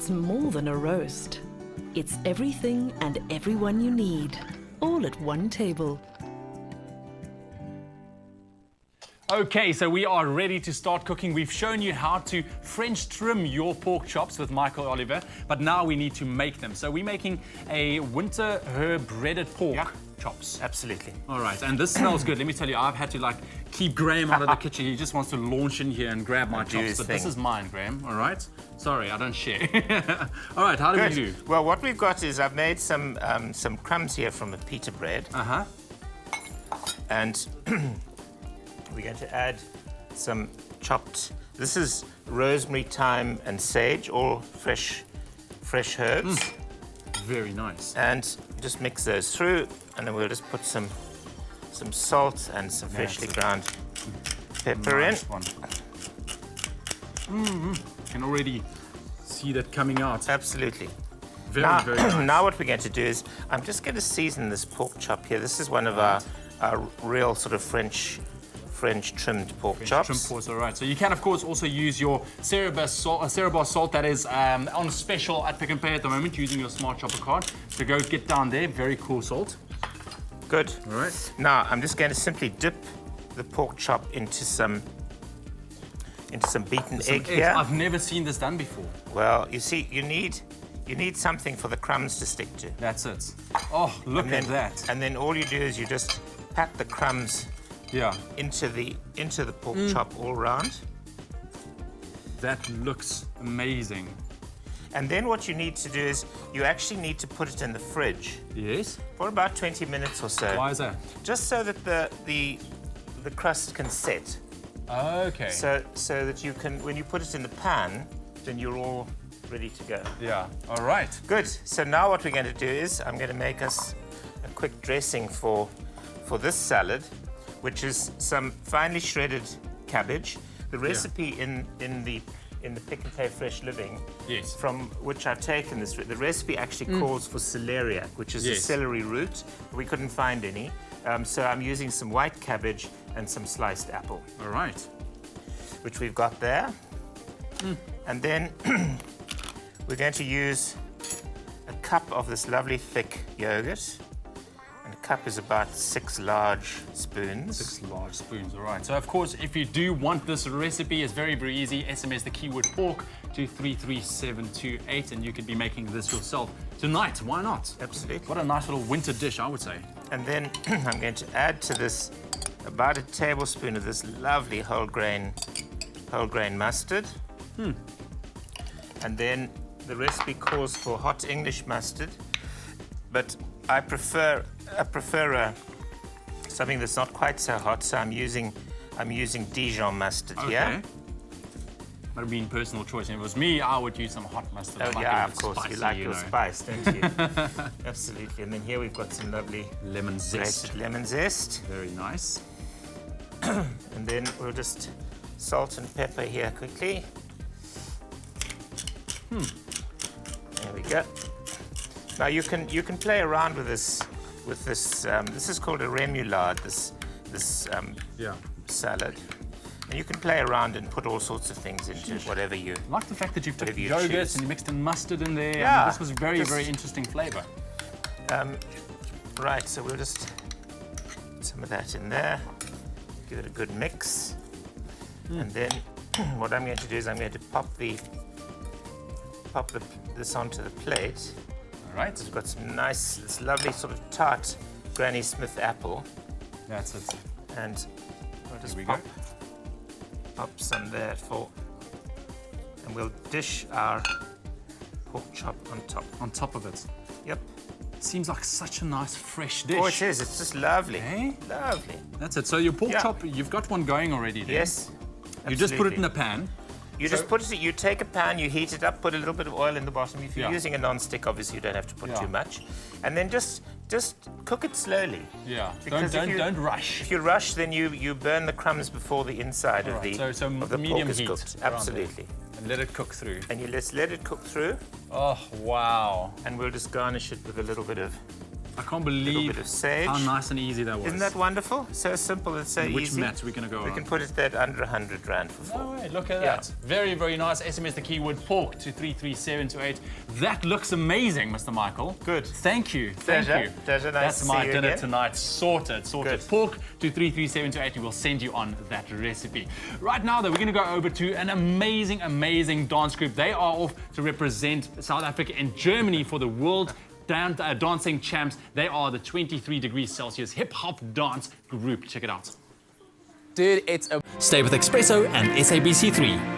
It's more than a roast. It's everything and everyone you need, all at one table. Okay, so we are ready to start cooking. We've shown you how to French trim your pork chops with Michael Oliver, but now we need to make them. So we're making a winter herb breaded pork chops. Absolutely. All right, and this smells good. Let me tell you, I've had to keep Graham out of the kitchen. He just wants to launch in here and grab my chops. But this is mine, Graham, all right? Sorry, I don't share. All right, how do we do? Well, what we've got is I've made some crumbs here from a pita bread. Uh-huh. And we're going to add some chopped, this is rosemary, thyme, and sage, all fresh herbs. Very nice. And just mix those through, and then we'll just put some salt and some freshly ground pepper in. One. Can already see that coming out. Absolutely. Very nice. Now what we're going to do is, I'm just going to season this pork chop here. This is one of our real sort of French trimmed pork chops. Trimmed pork, all right. So you can, of course, also use your Cerebar salt that is on special at Pick n Pay at the moment, using your Smart Chopper card. So go get down there. Very cool salt. Good. All right. Now I'm just going to simply dip the pork chop into some beaten egg here. I've never seen this done before. Well, you see, you need something for the crumbs to stick to. That's it. Oh, look at that. And then all you do is you just pat the crumbs into the pork chop all round. That looks amazing. And then what you need to do is you actually need to put it in the fridge. Yes. For about 20 minutes or so. Why is that? Just so that the crust can set. Okay. So that you can, when you put it in the pan, then you're all ready to go. Yeah. All right. Good. So now what we're going to do is I'm going to make us a quick dressing for this salad, which is some finely shredded cabbage. The recipe in the Pick n Pay Fresh Living, from which I've taken this, the recipe actually calls for celeriac, which is a celery root. We couldn't find any, so I'm using some white cabbage and some sliced apple. All right. Which we've got there. And then we're going to use a cup of this lovely thick yogurt. And a cup is about 6 large spoons. 6 large spoons, all right. So, of course, if you do want this recipe, it's very, very easy. SMS the keyword pork to 33728, and you could be making this yourself tonight. Why not? Absolutely. What a nice little winter dish, I would say. And then I'm going to add to this about a tablespoon of this lovely whole grain mustard. And then the recipe calls for hot English mustard, but I prefer something that's not quite so hot, so I'm using Dijon mustard here. That would be personal choice. If it was me, I would use some hot mustard. Oh, yeah, of course. You like your spice, don't you? Absolutely. And then here we've got some lovely lemon zest. Grated lemon zest. Very nice. And then we'll just salt and pepper here quickly. There we go. Now you can play around with this. This is called a remoulade. This salad. And you can play around and put all sorts of things into it, whatever you. I like the fact that you've took yogurt and you mixed in mustard in there. Yeah. I mean, this was very, very interesting flavour. Right, so we'll just put some of that in there. Give it a good mix. And then what I'm going to do is I'm going to pop this onto the plate. All right. We've got this lovely sort of tart Granny Smith apple. That's it. And we'll just pop some there and we'll dish our pork chop on top. On top of it. Yep. It seems like such a nice fresh dish. Oh, it is. It's just lovely. Eh? Lovely. That's it. So your pork chop, you've got one going already there. Yes. You just put it in a pan. You take a pan, you heat it up, put a little bit of oil in the bottom. If you're using a non-stick, obviously you don't have to put too much. And then just cook it slowly. Yeah. Because don't rush. If you rush, then you burn the crumbs before the inside of the medium pork is heat. cooked. Absolutely. And let it cook through. And you just let it cook through. Oh, wow. And we'll just garnish it with a little bit of I can't A little believe bit of sage. how nice and easy that was. Isn't that wonderful? So simple and so Which easy. mats are we going to go We on? can put it at under 100 Rand for 4. No way, look at Yeah. that. Very, very nice. SMS the keyword pork to 33728. That looks amazing, Mr. Michael. Good. Thank you. Thank Pleasure. you. Pleasure. Nice That's to my see you dinner again. tonight. Sorted. Good. Pork to 33728. We will send you on that recipe. Right now, though, we're going to go over to an amazing, amazing dance group. They are off to represent South Africa and Germany for the World Dancing Champs. They are the 23 degrees Celsius hip hop dance group. Check it out. Dude, it's a Stay with Espresso and SABC3.